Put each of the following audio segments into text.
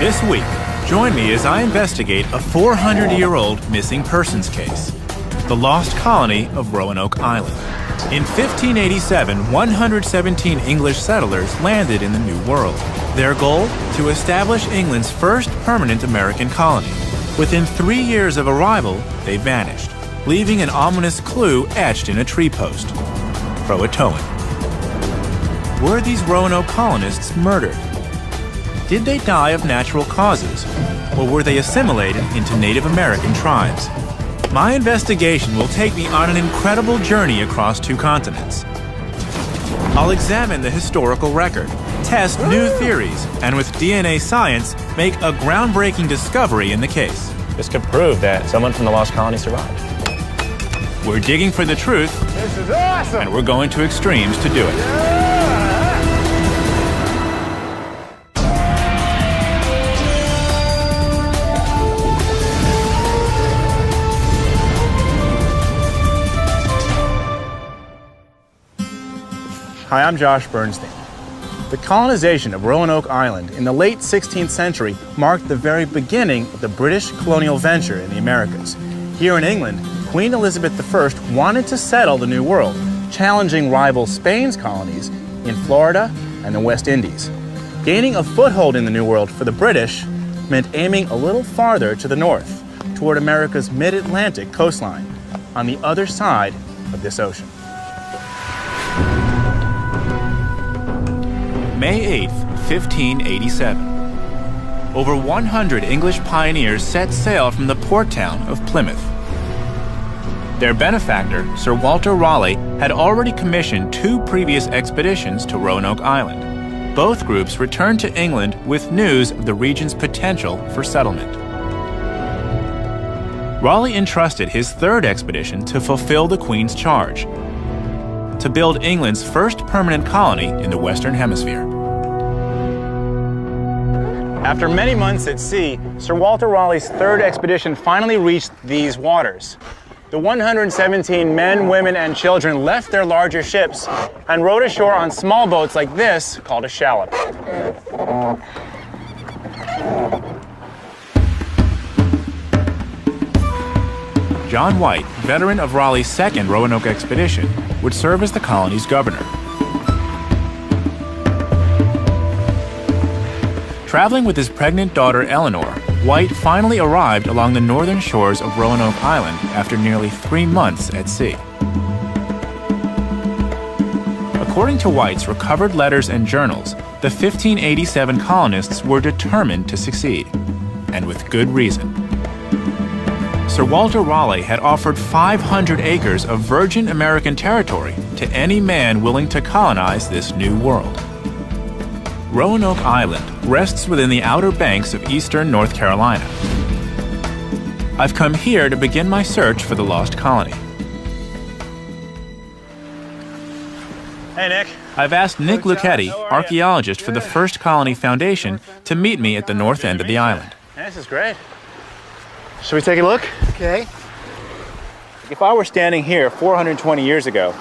This week, join me as I investigate a 400-year-old missing persons case, the lost colony of Roanoke Island. In 1587, 117 English settlers landed in the New World. Their goal? To establish England's first permanent American colony. Within 3 years of arrival, they vanished, leaving an ominous clue etched in a tree post: Croatoan. Were these Roanoke colonists murdered? Did they die of natural causes, or were they assimilated into Native American tribes? My investigation will take me on an incredible journey across 2 continents. I'll examine the historical record, test new theories, and with DNA science, make a groundbreaking discovery in the case. This could prove that someone from the lost colony survived. We're digging for the truth. This is awesome! And we're going to extremes to do it. Hi, I'm Josh Bernstein. The colonization of Roanoke Island in the late 16th century marked the very beginning of the British colonial venture in the Americas. Here in England, Queen Elizabeth I wanted to settle the New World, challenging rival Spain's colonies in Florida and the West Indies. Gaining a foothold in the New World for the British meant aiming a little farther to the north, toward America's mid-Atlantic coastline, on the other side of this ocean. May 8th, 1587. Over 100 English pioneers set sail from the port town of Plymouth. Their benefactor, Sir Walter Raleigh, had already commissioned 2 previous expeditions to Roanoke Island. Both groups returned to England with news of the region's potential for settlement. Raleigh entrusted his 3rd expedition to fulfill the Queen's charge: to build England's first permanent colony in the Western Hemisphere. After many months at sea, Sir Walter Raleigh's 3rd expedition finally reached these waters. The 117 men, women, and children left their larger ships and rowed ashore on small boats like this, called a shallop. John White, veteran of Raleigh's 2nd Roanoke expedition, would serve as the colony's governor. Traveling with his pregnant daughter Eleanor, White finally arrived along the northern shores of Roanoke Island after nearly 3 months at sea. According to White's recovered letters and journals, the 1587 colonists were determined to succeed, and with good reason. Sir Walter Raleigh had offered 500 acres of virgin American territory to any man willing to colonize this new world. Roanoke Island rests within the outer banks of eastern North Carolina. I've come here to begin my search for the lost colony. Hey, Nick. I've asked Nick Lucchetti, archaeologist for the First Colony Foundation, to meet me at the north end of the island. Hey, this is great. Should we take a look? Okay. If I were standing here 420 years ago,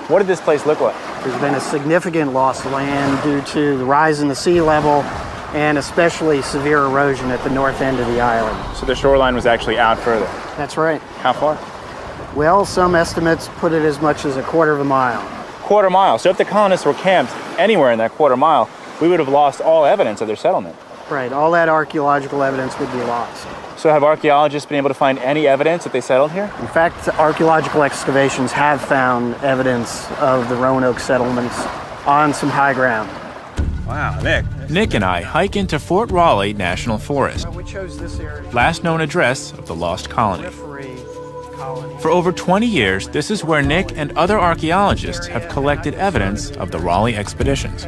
what did this place look like? There's been a significant loss of land due to the rise in the sea level and especially severe erosion at the north end of the island. So the shoreline was actually out further. That's right. How far? Well, some estimates put it as much as a quarter of a mile. Quarter mile. So if the colonists were camped anywhere in that quarter mile, we would have lost all evidence of their settlement. Right. All that archaeological evidence would be lost. So have archaeologists been able to find any evidence that they settled here? In fact, archaeological excavations have found evidence of the Roanoke settlements on some high ground. Wow, Nick. Nick and I hike into Fort Raleigh National Forest, We chose this area. last known address of the lost colony. For over 20 years, this is where Nick and other archaeologists have collected evidence of the Raleigh expeditions.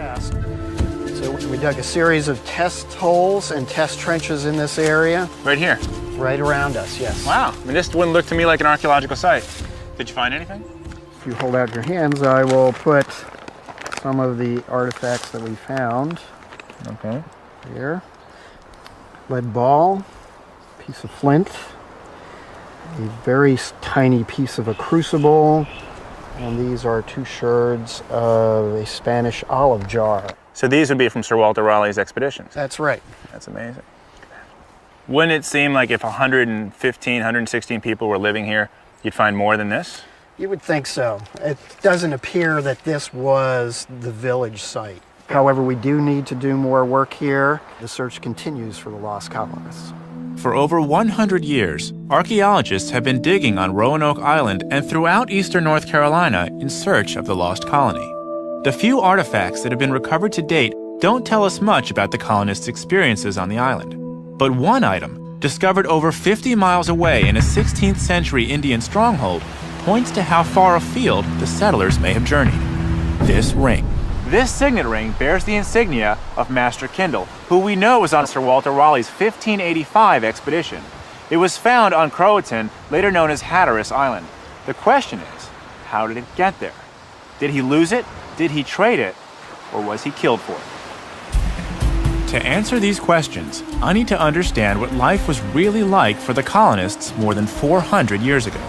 So we dug a series of test holes and test trenches in this area. Right here? Right around us, yes. Wow. I mean, this wouldn't look to me like an archaeological site. Did you find anything? If you hold out your hands, I will put some of the artifacts that we found. Okay. Here. Lead ball, piece of flint, a very tiny piece of a crucible, and these are 2 sherds of a Spanish olive jar. So these would be from Sir Walter Raleigh's expeditions? That's right. That's amazing. Wouldn't it seem like if 115, 116 people were living here, you'd find more than this? You would think so. It doesn't appear that this was the village site. However, we do need to do more work here. The search continues for the lost colonists. For over 100 years, archaeologists have been digging on Roanoke Island and throughout eastern North Carolina in search of the lost colony. The few artifacts that have been recovered to date don't tell us much about the colonists' experiences on the island. But one item, discovered over 50 miles away in a 16th century Indian stronghold, points to how far afield the settlers may have journeyed. This ring. This signet ring bears the insignia of Master Kindle, who we know was on Sir Walter Raleigh's 1585 expedition. It was found on Croatan, later known as Hatteras Island. The question is, how did it get there? Did he lose it? Did he trade it? Or was he killed for it? To answer these questions, I need to understand what life was really like for the colonists more than 400 years ago.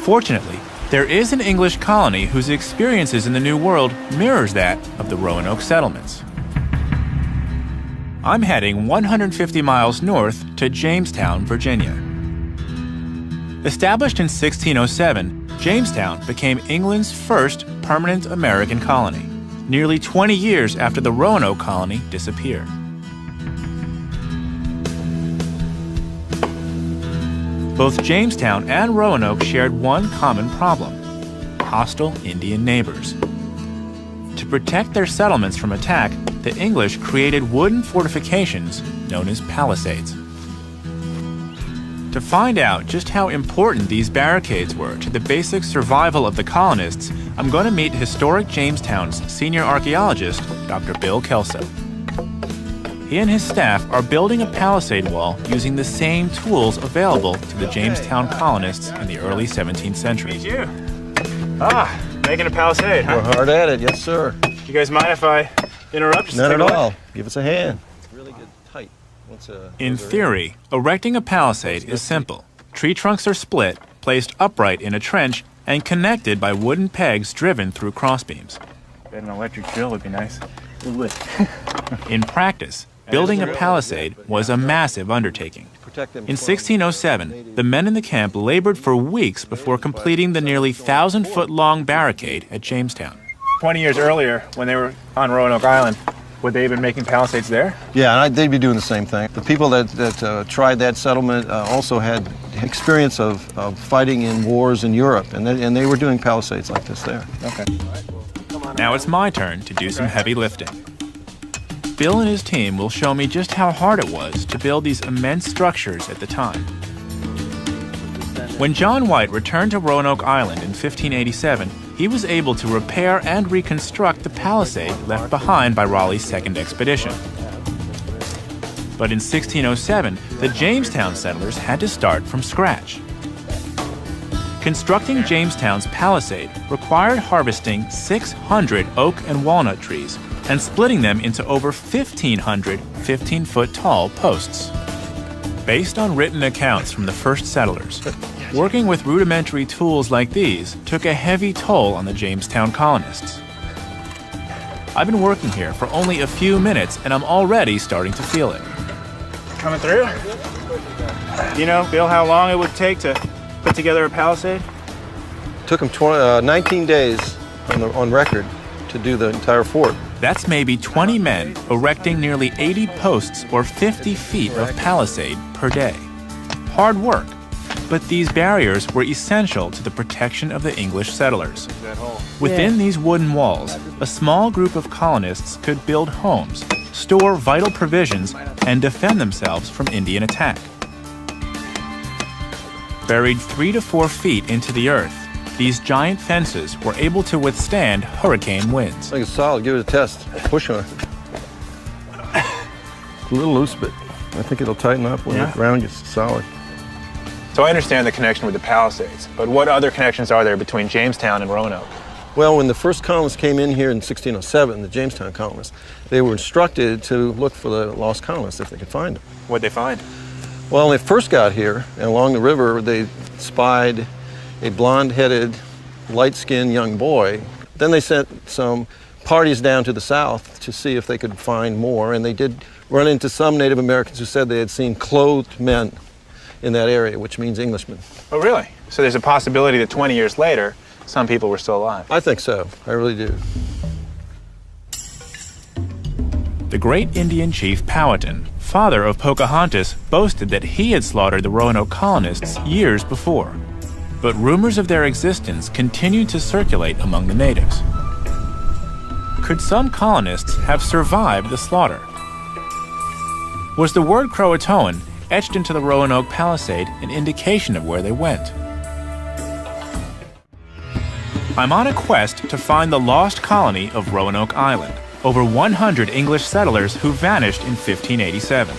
Fortunately, there is an English colony whose experiences in the New World mirrors that of the Roanoke settlements. I'm heading 150 miles north to Jamestown, Virginia. Established in 1607, Jamestown became England's first permanent American colony, nearly 20 years after the Roanoke colony disappeared. Both Jamestown and Roanoke shared one common problem: hostile Indian neighbors. To protect their settlements from attack, the English created wooden fortifications known as palisades. To find out just how important these barricades were to the basic survival of the colonists, I'm going to meet historic Jamestown's senior archaeologist, Dr. Bill Kelso. He and his staff are building a palisade wall using the same tools available to the Jamestown colonists in the early 17th century. Meet you. Making a palisade, huh? We're hard at it, yes, sir. You guys mind if I interrupt? Not at all. Give us a hand. It's really good, tight. In theory, erecting a palisade is simple. Tree trunks are split, placed upright in a trench, and connected by wooden pegs driven through crossbeams. Bet an electric drill would be nice. It would. In practice, building a palisade was a massive undertaking. In 1607, the men in the camp labored for weeks before completing the nearly 1,000-foot-long barricade at Jamestown. 20 years earlier, when they were on Roanoke Island, would they have been making palisades there? Yeah, and they'd be doing the same thing. The people that tried that settlement also had experience of fighting in wars in Europe, and they were doing palisades like this there. Okay. Now it's my turn to do some heavy lifting. Bill and his team will show me just how hard it was to build these immense structures at the time. When John White returned to Roanoke Island in 1587, he was able to repair and reconstruct the palisade left behind by Raleigh's second expedition. But in 1607, the Jamestown settlers had to start from scratch. Constructing Jamestown's palisade required harvesting 600 oak and walnut trees and splitting them into over 1,500 15-foot-tall posts. Based on written accounts from the first settlers, working with rudimentary tools like these took a heavy toll on the Jamestown colonists. I've been working here for only a few minutes and I'm already starting to feel it. Coming through? Do you know, Bill, how long it would take to put together a palisade? Took them 19 days on record to do the entire fort. That's maybe 20 men erecting nearly 80 posts or 50 feet of palisade per day. Hard work, but these barriers were essential to the protection of the English settlers. Within these wooden walls, a small group of colonists could build homes, store vital provisions, and defend themselves from Indian attack. Buried 3 to 4 feet into the earth, these giant fences were able to withstand hurricane winds. I think it's solid. Give it a test. Push on it. It's a little loose, but I think it'll tighten up when the ground gets solid. So I understand the connection with the palisades, but what other connections are there between Jamestown and Roanoke? Well, when the first colonists came in here in 1607, the Jamestown colonists, they were instructed to look for the lost colonists if they could find them. What'd they find? Well, when they first got here, and along the river, they spied a blonde-headed, light-skinned young boy. Then they sent some parties down to the south to see if they could find more, and they did run into some Native Americans who said they had seen clothed men in that area, which means Englishmen. Oh, really? So there's a possibility that 20 years later, some people were still alive. I think so. I really do. The great Indian chief Powhatan, father of Pocahontas, boasted that he had slaughtered the Roanoke colonists years before. But rumors of their existence continued to circulate among the natives. Could some colonists have survived the slaughter? Was the word Croatoan etched into the Roanoke palisade an indication of where they went? I'm on a quest to find the lost colony of Roanoke Island, over 100 English settlers who vanished in 1587.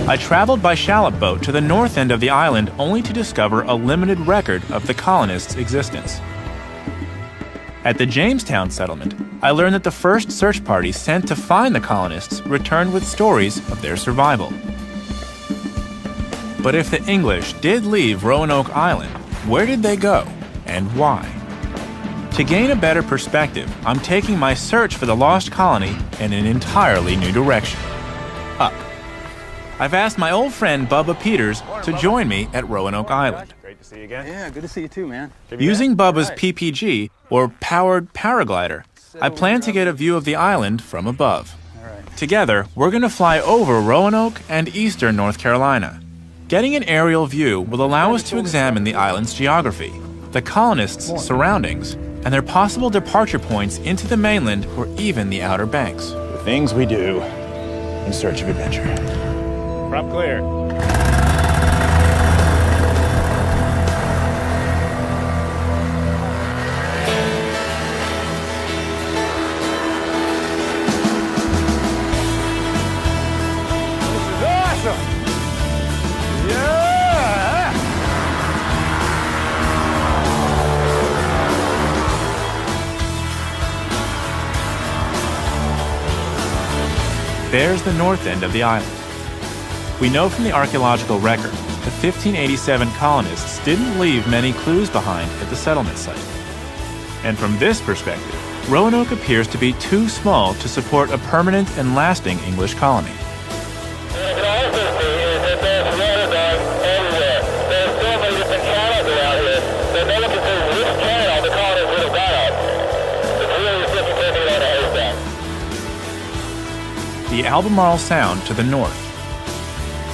I traveled by shallop boat to the north end of the island only to discover a limited record of the colonists' existence. At the Jamestown settlement, I learned that the first search party sent to find the colonists returned with stories of their survival. But if the English did leave Roanoke Island, where did they go and why? To gain a better perspective, I'm taking my search for the lost colony in an entirely new direction. Up. I've asked my old friend Bubba Peters to join me at Roanoke Island. Great to see you again. Yeah, good to see you too, man. Using Bubba's PPG, or powered paraglider, I plan to get a view of the island from above. Together, we're going to fly over Roanoke and eastern North Carolina. Getting an aerial view will allow us to examine the island's geography, the colonists' surroundings, and their possible departure points into the mainland or even the Outer Banks. The things we do in search of adventure. Prop clear. This is awesome! Yeah! There's the north end of the island. We know from the archaeological record the 1587 colonists didn't leave many clues behind at the settlement site. And from this perspective, Roanoke appears to be too small to support a permanent and lasting English colony. You can also see is that there's water dogs everywhere. There's so many different channels around here that no one can see which channel the colonists would have gone up. It's really difficult to get on a haystack. The Albemarle Sound to the north,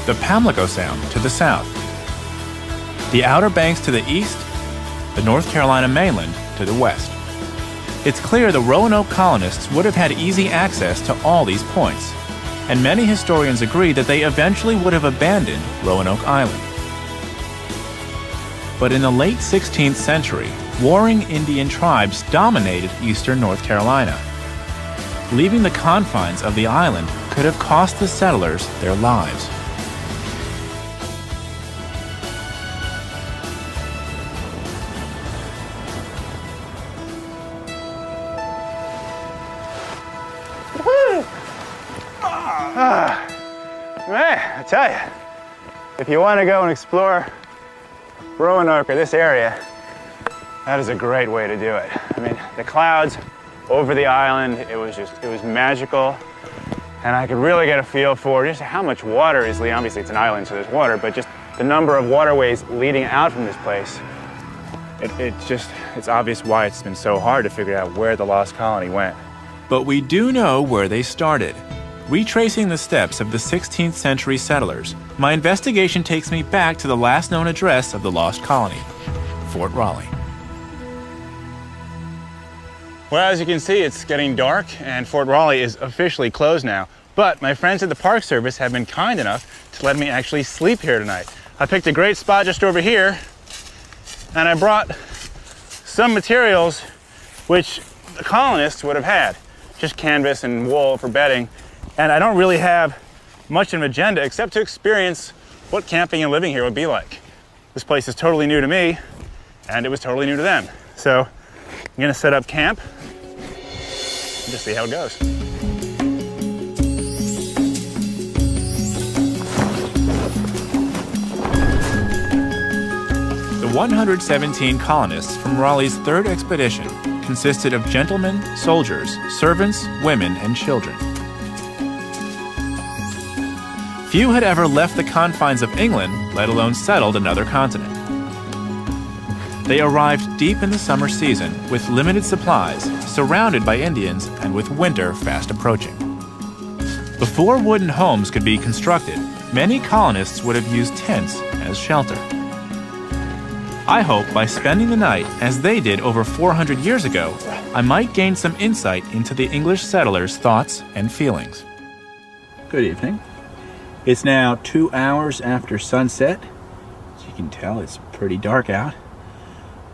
the Pamlico Sound to the south, the Outer Banks to the east, the North Carolina mainland to the west. It's clear the Roanoke colonists would have had easy access to all these points, and many historians agree that they eventually would have abandoned Roanoke Island. But in the late 16th century, warring Indian tribes dominated eastern North Carolina. Leaving the confines of the island could have cost the settlers their lives. Man, I tell you, if you want to go and explore Roanoke or this area, that is a great way to do it. I mean, the clouds over the island, it was magical. And I could really get a feel for just how much water is leading. Obviously it's an island, so there's water, but just the number of waterways leading out from this place. It's obvious why it's been so hard to figure out where the lost colony went. But we do know where they started. Retracing the steps of the 16th century settlers, my investigation takes me back to the last known address of the lost colony, Fort Raleigh. Well, as you can see, it's getting dark and Fort Raleigh is officially closed now. But my friends at the Park Service have been kind enough to let me actually sleep here tonight. I picked a great spot just over here, and I brought some materials which the colonists would have had. Just canvas and wool for bedding. And I don't really have much of an agenda except to experience what camping and living here would be like. This place is totally new to me, and it was totally new to them. So I'm gonna set up camp and just see how it goes. The 117 colonists from Raleigh's third expedition consisted of gentlemen, soldiers, servants, women, and children. Few had ever left the confines of England, let alone settled another continent. They arrived deep in the summer season with limited supplies, surrounded by Indians, and with winter fast approaching. Before wooden homes could be constructed, many colonists would have used tents as shelter. I hope by spending the night, as they did over 400 years ago, I might gain some insight into the English settlers' thoughts and feelings. Good evening. It's now 2 hours after sunset. As you can tell, it's pretty dark out.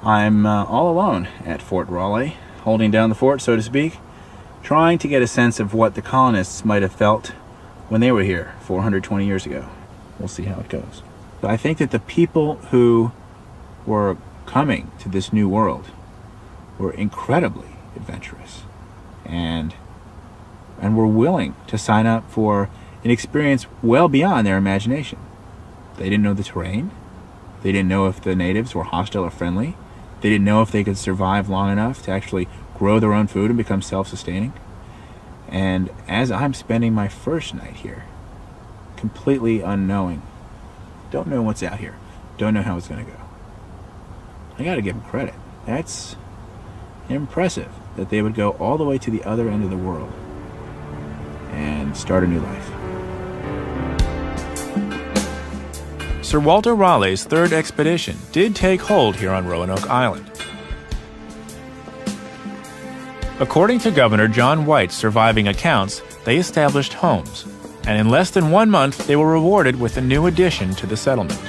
I'm all alone at Fort Raleigh, holding down the fort, so to speak, trying to get a sense of what the colonists might have felt when they were here 420 years ago. We'll see how it goes. But I think that the people who were coming to this new world were incredibly adventurous and were willing to sign up for an experience well beyond their imagination. They didn't know the terrain. They didn't know if the natives were hostile or friendly. They didn't know if they could survive long enough to actually grow their own food and become self-sustaining. And as I'm spending my first night here, completely unknowing, don't know what's out here, don't know how it's going to go, I got to give them credit. That's impressive that they would go all the way to the other end of the world and start a new life. Sir Walter Raleigh's third expedition did take hold here on Roanoke Island. According to Governor John White's surviving accounts, they established homes, and in less than 1 month they were rewarded with a new addition to the settlement.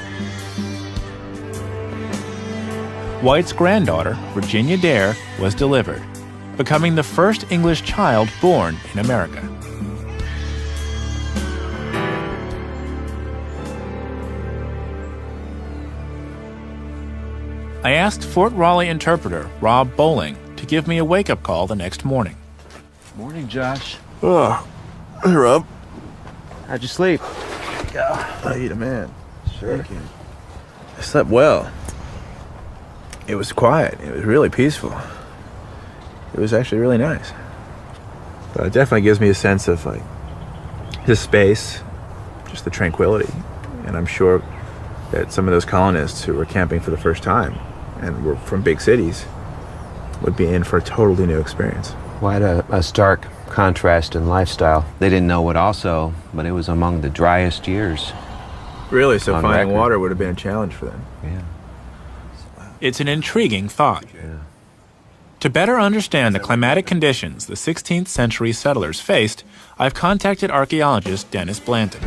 White's granddaughter, Virginia Dare, was delivered, becoming the first English child born in America. I asked Fort Raleigh interpreter Rob Bowling to give me a wake-up call the next morning. Morning, Josh. Oh, hey, Rob. How'd you sleep? I eat a man. Sure. Thank you. I slept well. It was quiet. It was really peaceful. It was actually really nice. But it definitely gives me a sense of like the space, just the tranquility. And I'm sure that some of those colonists who were camping for the first time and were from big cities would be in for a totally new experience. Quite a stark contrast in lifestyle. They didn't know it also, but it was among the driest years. Really? So On finding record. water would have been a challenge for them. Yeah. It's an intriguing thought. Yeah. To better understand the climatic conditions the 16th century settlers faced, I've contacted archaeologist Dennis Blanton.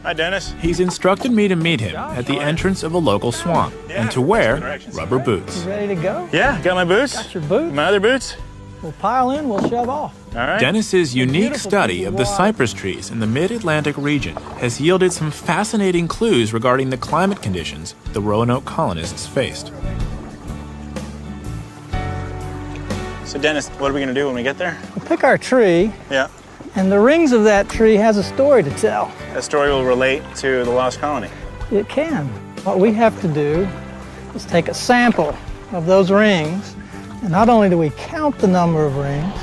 Hi, Dennis. He's instructed me to meet him at the entrance of a local swamp and to wear rubber boots. Ready to go? Yeah, got my boots. Got your boots? My other boots. We'll pile in, we'll shove off. All right. Dennis's unique beautiful study piece of of the water. cypress trees in the mid-Atlantic region has yielded some fascinating clues regarding the climate conditions the Roanoke colonists faced. So, Dennis, what are we going to do when we get there? We'll pick our tree, Yeah. and the rings of that tree has a story to tell. That story will relate to the lost colony. It can. What we have to do is take a sample of those rings, and not only do we count the number of rings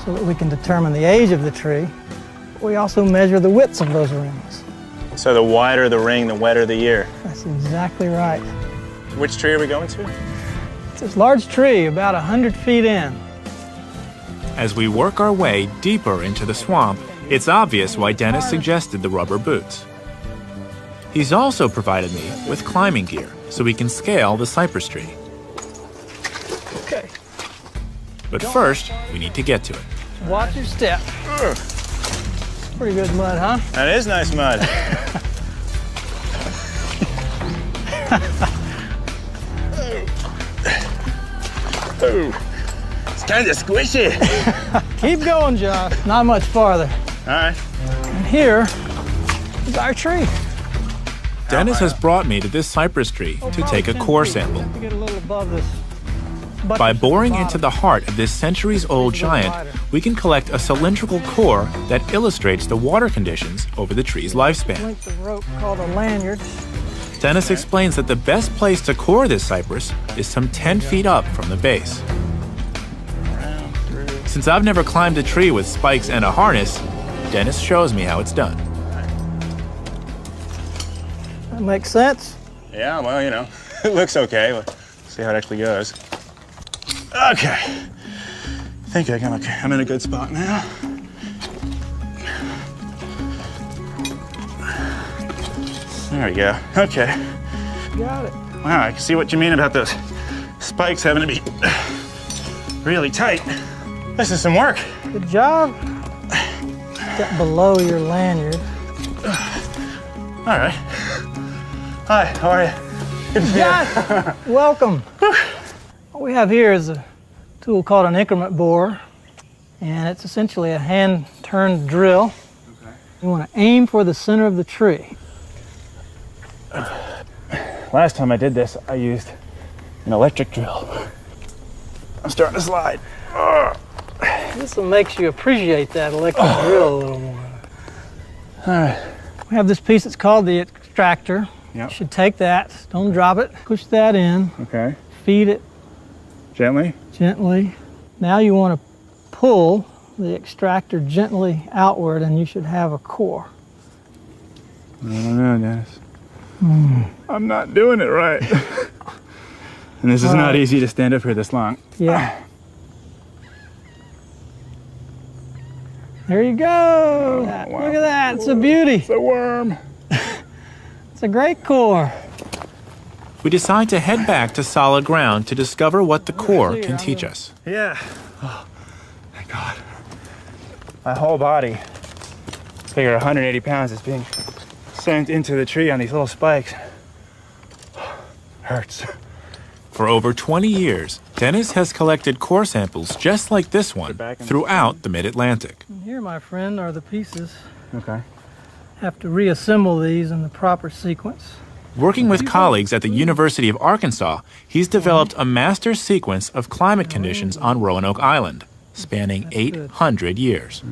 so that we can determine the age of the tree, but we also measure the widths of those rings. So the wider the ring, the wetter the year. That's exactly right. Which tree are we going to? It's this large tree about 100 feet in. As we work our way deeper into the swamp, it's obvious why Dennis suggested the rubber boots. He's also provided me with climbing gear so we can scale the cypress tree. Okay, But first, we need to get to it. watch your step. Pretty good mud, huh? That is nice mud. Ooh. It's kind of squishy. Keep going, Josh. Not much farther. All right. And here is our tree. Dennis has brought me to this cypress tree to take a core sample. To get a little above this. By boring into the heart of this centuries-old giant, we can collect a cylindrical core that illustrates the water conditions over the tree's lifespan. length of rope called a lanyard. Dennis explains that the best place to core this cypress is some 10 feet up from the base. since I've never climbed a tree with spikes and a harness, Dennis shows me how it's done. That makes sense? Yeah, well, you know, it looks okay. Let's see how it actually goes. Okay. I think I'm in a good spot now. There we go. Okay. Got it. Wow, I can see what you mean about those spikes having to be really tight. This is some work. Good job. Get below your lanyard. All right. Hi, how are you? Good to see you. Yes, welcome. What we have here is a tool called an increment borer, and it's essentially a hand-turned drill. Okay. You want to aim for the center of the tree. Last time I did this, I used an electric drill. I'm starting to slide. This one makes you appreciate that electric drill a little more. All right. We have this piece that's called the extractor. Yep. You should take that, don't drop it, push that in, Okay. feed it Gently. gently. Now you want to pull the extractor gently outward and you should have a core. I don't know, Dennis. I'm not doing it right. And this is not easy to stand up here this long. Yeah. There you go. Wow. Look at that, it's a beauty. It's a worm. It's a great core. We decide to head back to solid ground to discover what the core can teach us. Yeah. Oh, thank God. My whole body, figure 180 pounds, is being sent into the tree on these little spikes. Hurts. For over 20 years, Dennis has collected core samples just like this one throughout the Mid-Atlantic. And here, my friend, are the pieces. Okay. Have to reassemble these in the proper sequence. Working with colleagues at the University of Arkansas, he's developed a master sequence of climate conditions on Roanoke Island, spanning 800 years.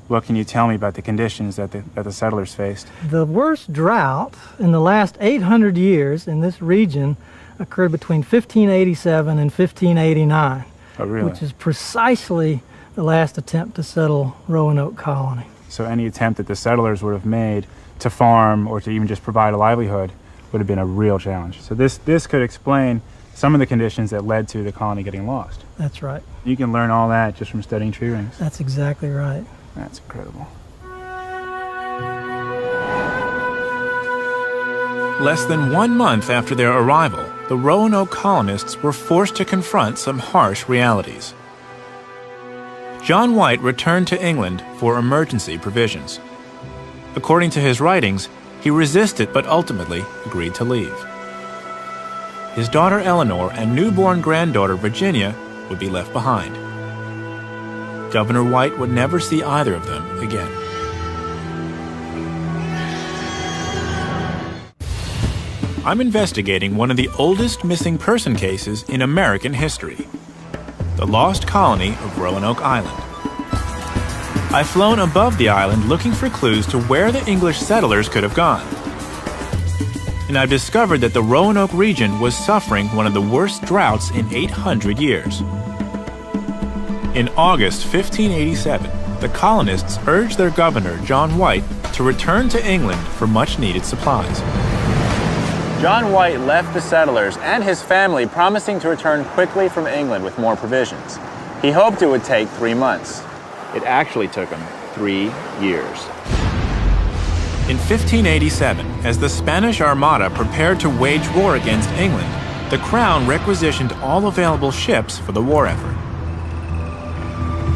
What can you tell me about the conditions that the settlers faced? The worst drought in the last 800 years in this region occurred between 1587 and 1589, Oh, really? which is precisely the last attempt to settle Roanoke Colony. So any attempt that the settlers would have made to farm or to even just provide a livelihood would have been a real challenge. So this could explain some of the conditions that led to the colony getting lost. That's right. You can learn all that just from studying tree rings. That's exactly right. That's incredible. Less than 1 month after their arrival, the Roanoke colonists were forced to confront some harsh realities. John White returned to England for emergency provisions. According to his writings, he resisted but ultimately agreed to leave. His daughter Eleanor and newborn granddaughter Virginia would be left behind. Governor White would never see either of them again. I'm investigating one of the oldest missing person cases in American history, the lost colony of Roanoke Island. I've flown above the island looking for clues to where the English settlers could have gone. And I've discovered that the Roanoke region was suffering one of the worst droughts in 800 years. In August 1587, the colonists urged their governor, John White, to return to England for much-needed supplies. John White left the settlers and his family promising to return quickly from England with more provisions. He hoped it would take 3 months. It actually took him 3 years. In 1587, as the Spanish Armada prepared to wage war against England, the Crown requisitioned all available ships for the war effort.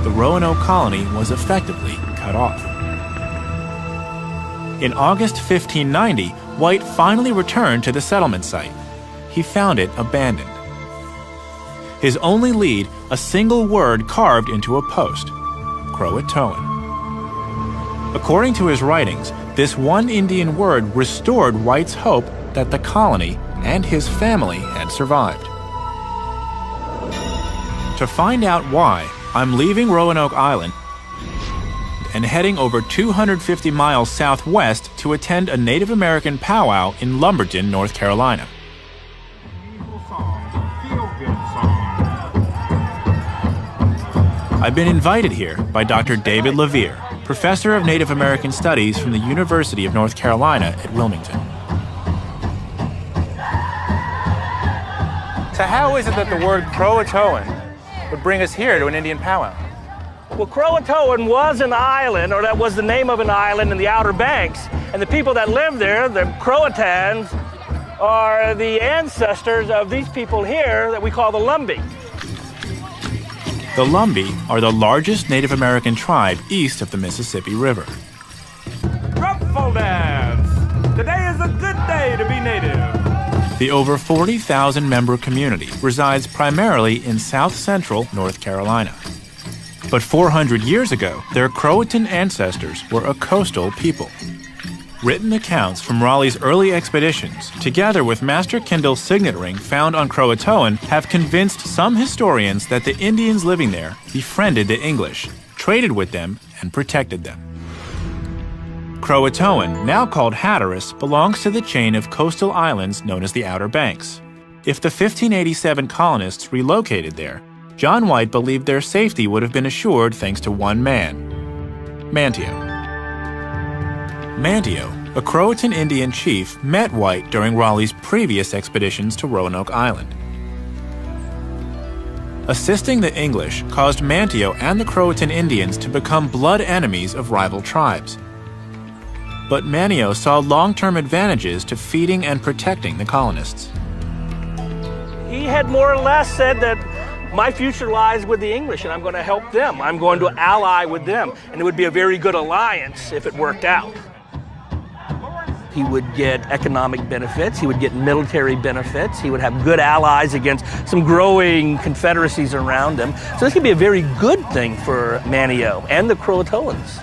The Roanoke colony was effectively cut off. In August 1590, White finally returned to the settlement site. He found it abandoned. His only lead, a single word carved into a post: Croatoan. According to his writings, this one Indian word restored White's hope that the colony and his family had survived. To find out why, I'm leaving Roanoke Island and heading over 250 miles southwest to attend a Native American powwow in Lumberton, North Carolina. I've been invited here by Dr. David Levere, professor of Native American Studies from the University of North Carolina at Wilmington. So how is it that the word Croatoan would bring us here to an Indian powwow? Well, Croatoan was an island, or that was the name of an island in the Outer Banks. And the people that live there, the Croatans, are the ancestors of these people here that we call the Lumbee. The Lumbee are the largest Native American tribe east of the Mississippi River. Ruffle dance! Today is a good day to be native. The over 40,000 member community resides primarily in south-central North Carolina. But 400 years ago, their Croatan ancestors were a coastal people. Written accounts from Raleigh's early expeditions, together with Master Kindle's signet ring found on Croatoan, have convinced some historians that the Indians living there befriended the English, traded with them, and protected them. Croatoan, now called Hatteras, belongs to the chain of coastal islands known as the Outer Banks. If the 1587 colonists relocated there, John White believed their safety would have been assured thanks to one man, Manteo. Manteo, a Croatan Indian chief, met White during Raleigh's previous expeditions to Roanoke Island. Assisting the English caused Manteo and the Croatan Indians to become blood enemies of rival tribes. But Manteo saw long-term advantages to feeding and protecting the colonists. He had more or less said that my future lies with the English and I'm going to help them. I'm going to ally with them. And it would be a very good alliance if it worked out. He would get economic benefits, he would get military benefits, he would have good allies against some growing confederacies around him. So this could be a very good thing for Manteo and the Croatoans.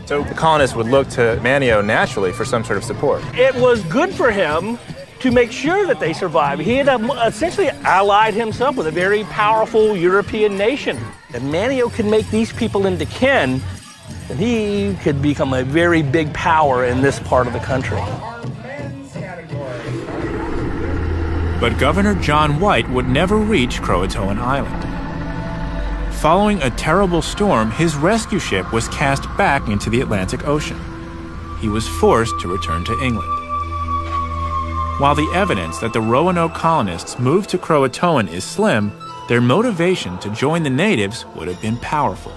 So the colonists would look to Manteo naturally for some sort of support. It was good for him to make sure that they survived. He had essentially allied himself with a very powerful European nation. If Manteo could make these people into kin, then he could become a very big power in this part of the country. But Governor John White would never reach Croatoan Island. Following a terrible storm, his rescue ship was cast back into the Atlantic Ocean. He was forced to return to England. While the evidence that the Roanoke colonists moved to Croatoan is slim, their motivation to join the natives would have been powerful.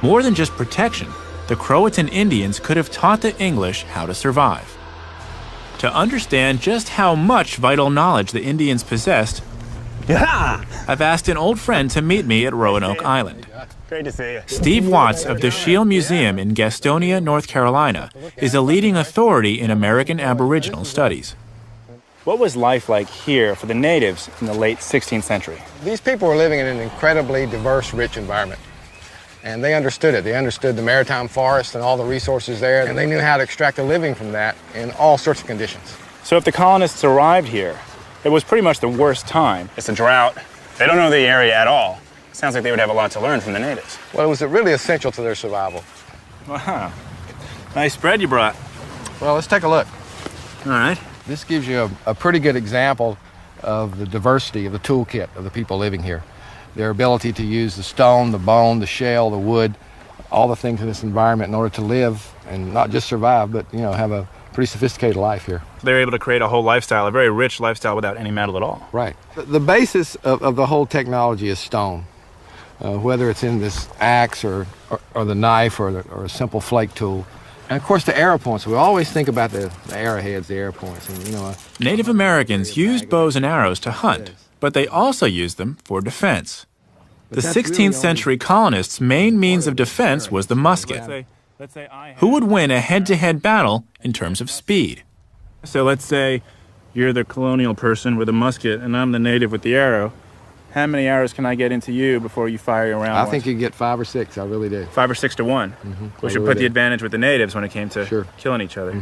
More than just protection, the Croatan Indians could have taught the English how to survive. To understand just how much vital knowledge the Indians possessed, I've asked an old friend to meet me at Roanoke Island. Great to see you. Steve Watts of the Shield Museum in Gastonia, North Carolina, is a leading authority in American Aboriginal studies. What was life like here for the natives in the late 16th century? These people were living in an incredibly diverse, rich environment. And they understood it. They understood the maritime forest and all the resources there, and they knew how to extract a living from that in all sorts of conditions. So if the colonists arrived here, it was pretty much the worst time. It's a drought. They don't know the area at all. Sounds like they would have a lot to learn from the natives. Well, it was really essential to their survival. Wow. Nice spread you brought. Well, let's take a look. All right. This gives you a pretty good example of the diversity of the toolkit of the people living here. Their ability to use the stone, the bone, the shell, the wood, all the things in this environment in order to live and not just survive, but, you know, have a pretty sophisticated life here. They're able to create a whole lifestyle, a very rich lifestyle without any metal at all. Right. The basis of the whole technology is stone. Whether it's in this axe or the knife or a simple flake tool. And of course the arrow points. We always think about the arrowheads, the arrow points. And, you know, Native Americans used bows and arrows to hunt, but they also used them for defense. The 16th century colonists' main means of defense was the musket. Who would win a head-to-head battle in terms of speed? So let's say you're the colonial person with a musket and I'm the native with the arrow. How many arrows can I get into you before you fire your round? I think you can get 5 or 6, I really do. 5 or 6 to 1. We should put the advantage with the natives when it came to killing each other.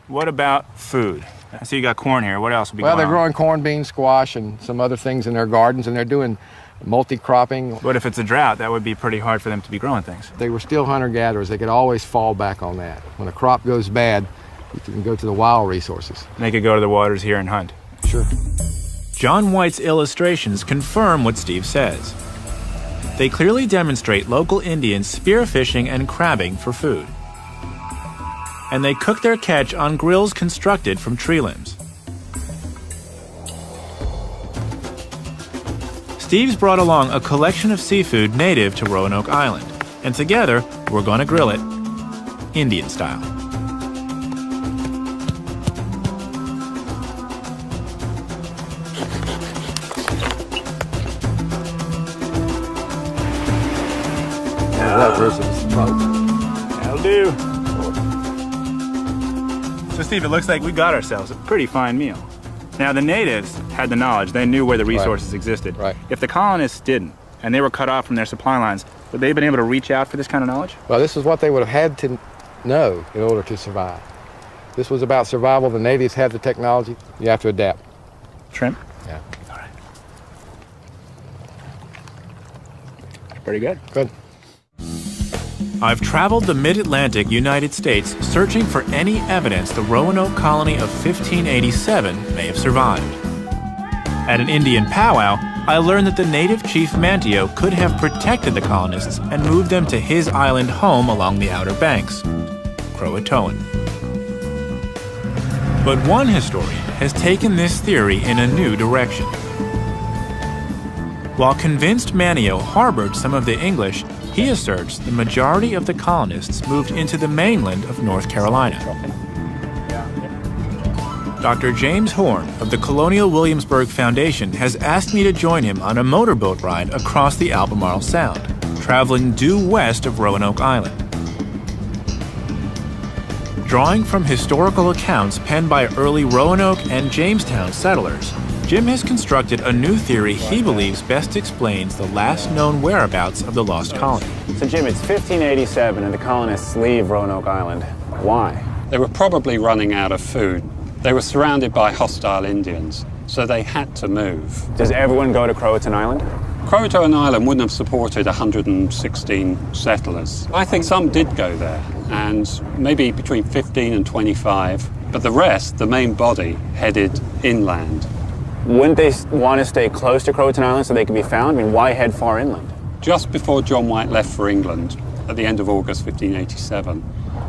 What about food? I see you got corn here. What else would be going on? Well, they're growing corn, beans, squash, and some other things in their gardens, and they're doing multi-cropping. But if it's a drought, that would be pretty hard for them to be growing things. They were still hunter-gatherers. They could always fall back on that. When a crop goes bad, you can go to the wild resources. They could go to the waters here and hunt. Sure. John White's illustrations confirm what Steve says. They clearly demonstrate local Indians spearfishing and crabbing for food. And they cook their catch on grills constructed from tree limbs. Steve's brought along a collection of seafood native to Roanoke Island, and together we're going to grill it Indian style. That versus smoke. That'll do. So Steve, it looks like we got ourselves a pretty fine meal. Now the natives had the knowledge, they knew where the resources existed. Right. If the colonists didn't, and they were cut off from their supply lines, would they have been able to reach out for this kind of knowledge? Well, this is what they would have had to know in order to survive. This was about survival. The natives had the technology. You have to adapt. Shrimp? Yeah. All right. Pretty good. Good. I've traveled the mid-Atlantic United States searching for any evidence the Roanoke colony of 1587 may have survived. At an Indian powwow, I learned that the native chief Manteo could have protected the colonists and moved them to his island home along the Outer Banks, Croatoan. But one historian has taken this theory in a new direction. While convinced Manteo harbored some of the English, he asserts the majority of the colonists moved into the mainland of North Carolina. Dr. James Horn of the Colonial Williamsburg Foundation has asked me to join him on a motorboat ride across the Albemarle Sound, traveling due west of Roanoke Island. Drawing from historical accounts penned by early Roanoke and Jamestown settlers, Jim has constructed a new theory he believes best explains the last known whereabouts of the lost colony. So Jim, it's 1587 and the colonists leave Roanoke Island. Why? They were probably running out of food. They were surrounded by hostile Indians, so they had to move. Does everyone go to Croatoan Island? Croatoan Island wouldn't have supported 116 settlers. I think some did go there, and maybe between 15 and 25, but the rest, the main body, headed inland. Wouldn't they want to stay close to Croatoan Island so they could be found? I mean, why head far inland? Just before John White left for England, at the end of August 1587,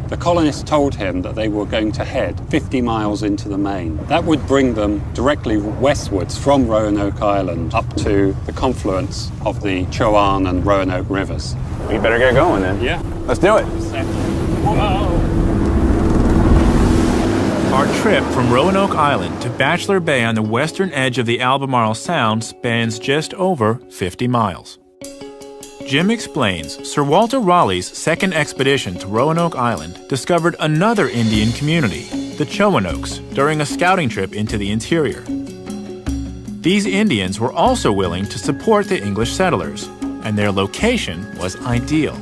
the colonists told him that they were going to head 50 miles into the main. That would bring them directly westwards from Roanoke Island up to the confluence of the Chowan and Roanoke rivers. We better get going then. Yeah. Let's do it. Our trip from Roanoke Island to Bachelor Bay on the western edge of the Albemarle Sound spans just over 50 miles. Jim explains Sir Walter Raleigh's second expedition to Roanoke Island discovered another Indian community, the Chowanokes, during a scouting trip into the interior. These Indians were also willing to support the English settlers, and their location was ideal.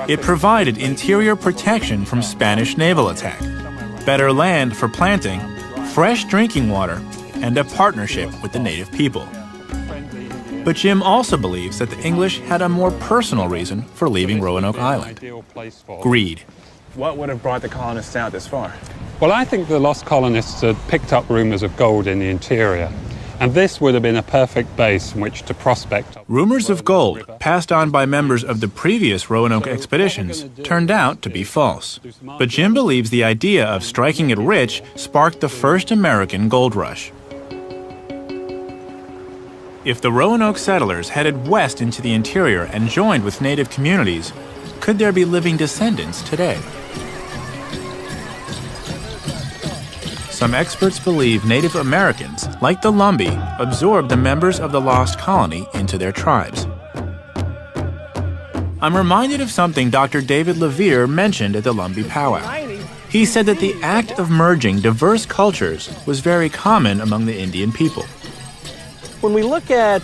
It provided interior protection from Spanish naval attack, better land for planting, fresh drinking water, and a partnership with the native people. But Jim also believes that the English had a more personal reason for leaving Roanoke Island: greed. What would have brought the colonists out this far? Well, I think the lost colonists had picked up rumors of gold in the interior, and this would have been a perfect base from which to prospect. Rumors of gold, passed on by members of the previous Roanoke expeditions, turned out to be false. But Jim believes the idea of striking it rich sparked the first American gold rush. If the Roanoke settlers headed west into the interior and joined with native communities, could there be living descendants today? Some experts believe Native Americans, like the Lumbee, absorbed the members of the lost colony into their tribes. I'm reminded of something Dr. David Levere mentioned at the Lumbee powwow. He said that the act of merging diverse cultures was very common among the Indian people. When we look at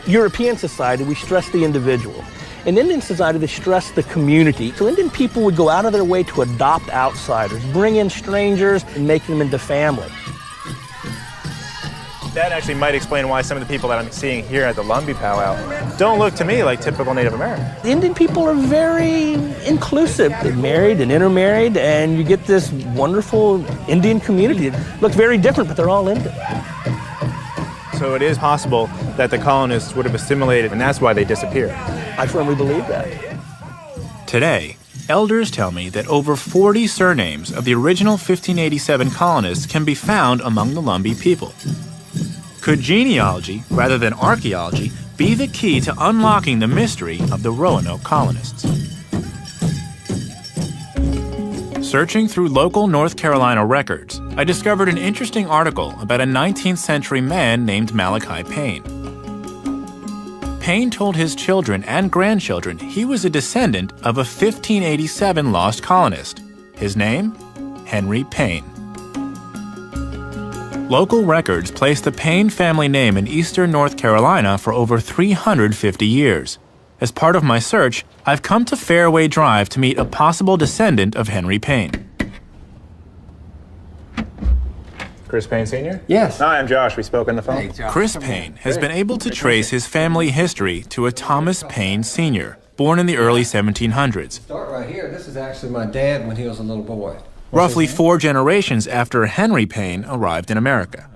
European society, we stress the individual. In Indian society, they stress the community. So Indian people would go out of their way to adopt outsiders, bring in strangers, and make them into family. That actually might explain why some of the people that I'm seeing here at the Lumbee powwow don't look to me like typical Native Americans. The Indian people are very inclusive. They're married and intermarried, and you get this wonderful Indian community. It looks very different, but they're all Indian. So it is possible that the colonists would have assimilated, and that's why they disappeared. I firmly believe that. Today, elders tell me that over 40 surnames of the original 1587 colonists can be found among the Lumbee people. Could genealogy, rather than archaeology, be the key to unlocking the mystery of the Roanoke colonists? Searching through local North Carolina records, I discovered an interesting article about a 19th century man named Malachi Payne. Payne told his children and grandchildren he was a descendant of a 1587 lost colonist. His name? Henry Payne. Local records place the Payne family name in eastern North Carolina for over 350 years. As part of my search, I've come to Fairway Drive to meet a possible descendant of Henry Payne. Chris Payne Sr.? Yes. Hi, I'm Josh. We spoke on the phone. Hey, Josh. Chris Payne has been able to trace his family history to a Thomas Payne Sr., born in the early 1700s. Start right here. This is actually my dad when he was a little boy. Roughly 4 generations after Henry Payne arrived in America.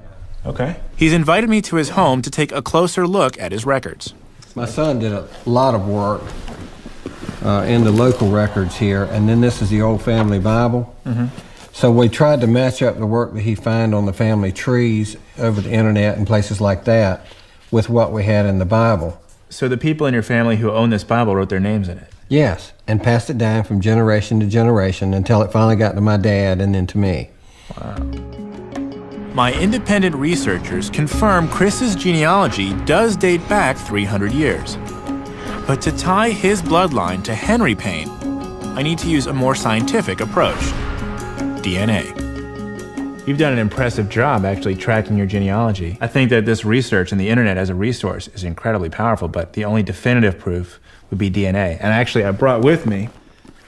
Okay. He's invited me to his home to take a closer look at his records. My son did a lot of work in the local records here, and then this is the old family Bible. Mm-hmm. So we tried to match up the work that he found on the family trees over the internet and places like that with what we had in the Bible. So the people in your family who own this Bible wrote their names in it? Yes, and passed it down from generation to generation until it finally got to my dad and then to me. Wow. My independent researchers confirm Chris's genealogy does date back 300 years. But to tie his bloodline to Henry Payne, I need to use a more scientific approach: DNA. You've done an impressive job actually tracking your genealogy. I think that this research and the internet as a resource is incredibly powerful, but the only definitive proof would be DNA. And actually, I brought with me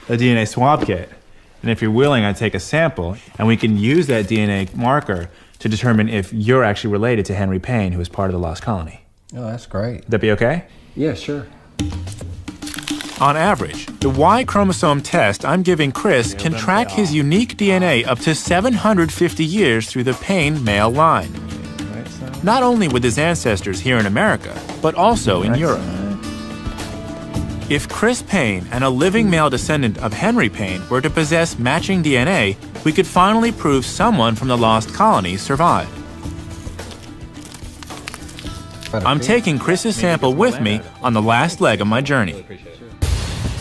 a DNA swab kit. And if you're willing, I'd take a sample, and we can use that DNA marker to determine if you're actually related to Henry Payne, who was part of the lost colony. Oh, that's great. Would that be okay? Yeah, sure. On average, the Y chromosome test I'm giving Chris can track his unique DNA up to 750 years through the Payne male line. Not only with his ancestors here in America, but also in Europe. If Chris Payne and a living male descendant of Henry Payne were to possess matching DNA, we could finally prove someone from the lost colony survived. I'm taking Chris's sample with me on the last leg of my journey.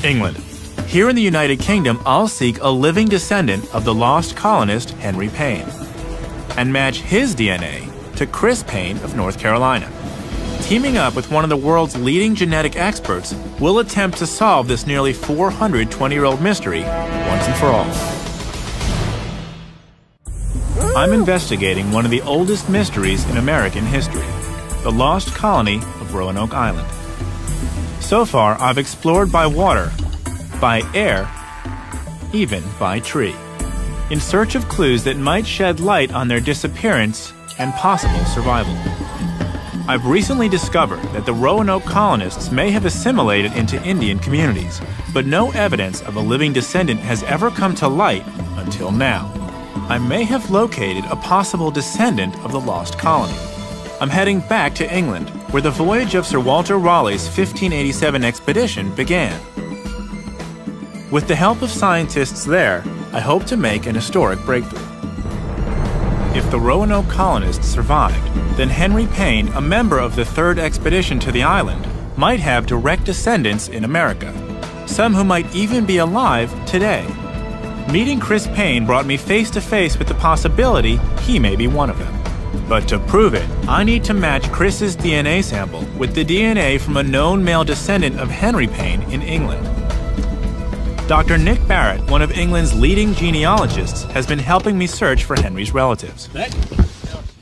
England. Here in the United Kingdom, I'll seek a living descendant of the lost colonist Henry Payne and match his DNA to Chris Payne of North Carolina. Teaming up with one of the world's leading genetic experts, we'll attempt to solve this nearly 420-year-old mystery once and for all. I'm investigating one of the oldest mysteries in American history, the lost colony of Roanoke Island. So far, I've explored by water, by air, even by tree, in search of clues that might shed light on their disappearance and possible survival. I've recently discovered that the Roanoke colonists may have assimilated into Indian communities, but no evidence of a living descendant has ever come to light until now. I may have located a possible descendant of the lost colony. I'm heading back to England, where the voyage of Sir Walter Raleigh's 1587 expedition began. With the help of scientists there, I hope to make an historic breakthrough. If the Roanoke colonists survived, then Henry Payne, a member of the third expedition to the island, might have direct descendants in America, some who might even be alive today. Meeting Chris Payne brought me face to face with the possibility he may be one of them. But to prove it, I need to match Chris's DNA sample with the DNA from a known male descendant of Henry Payne in England. Dr. Nick Barrett, one of England's leading genealogists, has been helping me search for Henry's relatives.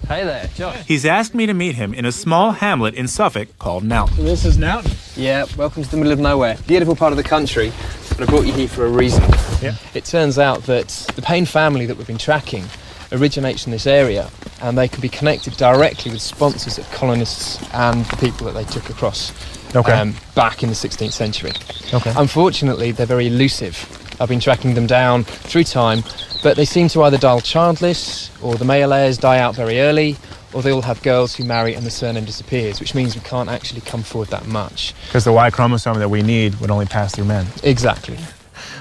Hey there, Josh. He's asked me to meet him in a small hamlet in Suffolk called Nowton. This is Nowton? Yeah, welcome to the middle of nowhere. Beautiful part of the country, but I brought you here for a reason. Yeah. It turns out that the Payne family that we've been tracking originates in this area, and they can be connected directly with sponsors of colonists and the people that they took across back in the 16th century. Okay. Unfortunately, they're very elusive. I've been tracking them down through time, but they seem to either die childless, or the male heirs die out very early, or they all have girls who marry and the surname disappears, which means we can't actually come forward that much. Because the Y chromosome that we need would only pass through men. Exactly.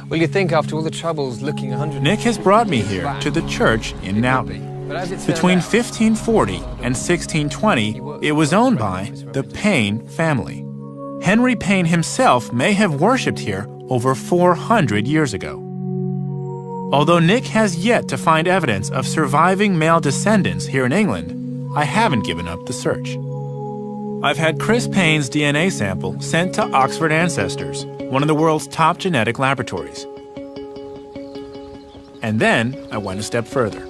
Well, you'd think after all the troubles looking 100... Nick has brought me here to the church in Nowton. Between 1540 and 1620, it was owned by the Payne family. Henry Payne himself may have worshipped here over 400 years ago. Although Nick has yet to find evidence of surviving male descendants here in England, I haven't given up the search. I've had Chris Payne's DNA sample sent to Oxford Ancestors, one of the world's top genetic laboratories. And then I went a step further.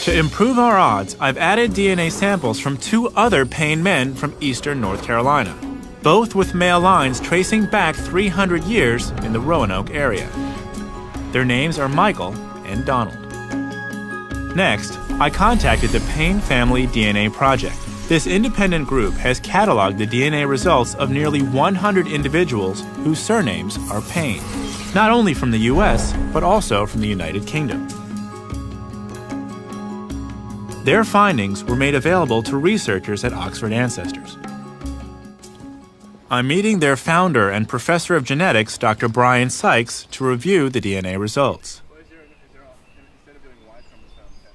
To improve our odds, I've added DNA samples from 2 other Payne men from eastern North Carolina, both with male lines tracing back 300 years in the Roanoke area. Their names are Michael and Donald. Next, I contacted the Payne Family DNA Project. This independent group has cataloged the DNA results of nearly 100 individuals whose surnames are Payne, not only from the US, but also from the United Kingdom. Their findings were made available to researchers at Oxford Ancestors. I'm meeting their founder and professor of genetics, Dr. Brian Sykes, to review the DNA results.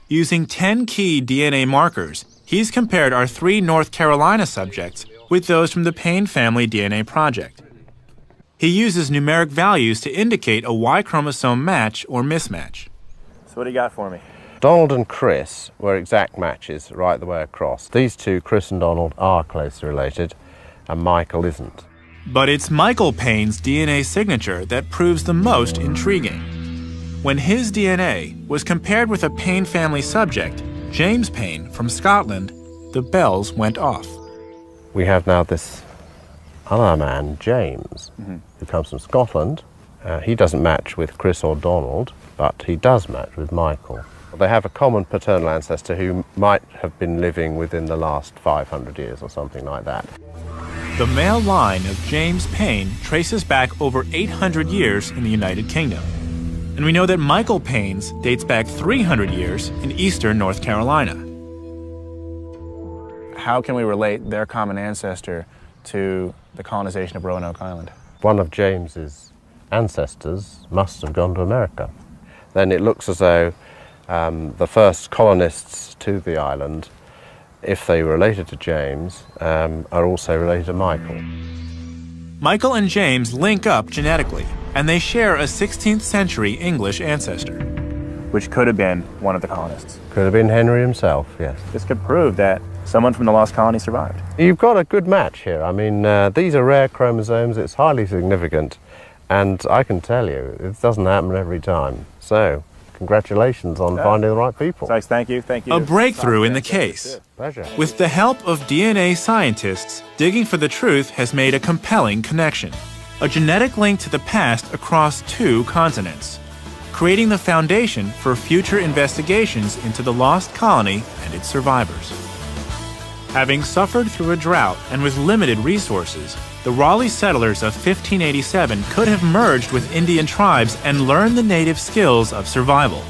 Using 10 key DNA markers, he's compared our 3 North Carolina subjects with those from the Payne Family DNA Project. He uses numeric values to indicate a Y chromosome match or mismatch. So what do you got for me? Donald and Chris were exact matches right the way across. These two, Chris and Donald, are closely related, and Michael isn't. But it's Michael Payne's DNA signature that proves the most intriguing. When his DNA was compared with a Payne family subject, James Payne from Scotland, the bells went off. We have now this other man, James, who comes from Scotland. He doesn't match with Chris or Donald, but he does match with Michael. They have a common paternal ancestor who might have been living within the last 500 years or something like that. The male line of James Payne traces back over 800 years in the United Kingdom. And we know that Michael Payne's dates back 300 years in eastern North Carolina. How can we relate their common ancestor to the colonization of Roanoke Island? One of James's ancestors must have gone to America. Then it looks as though the first colonists to the island, if they were related to James, are also related to Michael. Michael and James link up genetically, and they share a 16th century English ancestor. Which could have been one of the colonists. Could have been Henry himself, yes. This could prove that someone from the lost colony survived. You've got a good match here. I mean, these are rare chromosomes. It's highly significant. And I can tell you, it doesn't happen every time. So, congratulations on finding the right people. Sykes, thank you. A breakthrough in the case. Pleasure. With the help of DNA scientists, digging for the truth has made a compelling connection. A genetic link to the past across 2 continents, creating the foundation for future investigations into the lost colony and its survivors. Having suffered through a drought and with limited resources, the Raleigh settlers of 1587 could have merged with Indian tribes and learned the native skills of survival.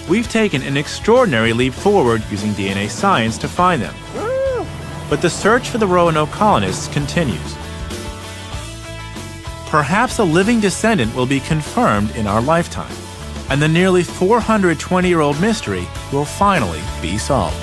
We've taken an extraordinary leap forward using DNA science to find them. But the search for the Roanoke colonists continues. Perhaps a living descendant will be confirmed in our lifetime, and the nearly 420-year-old mystery will finally be solved.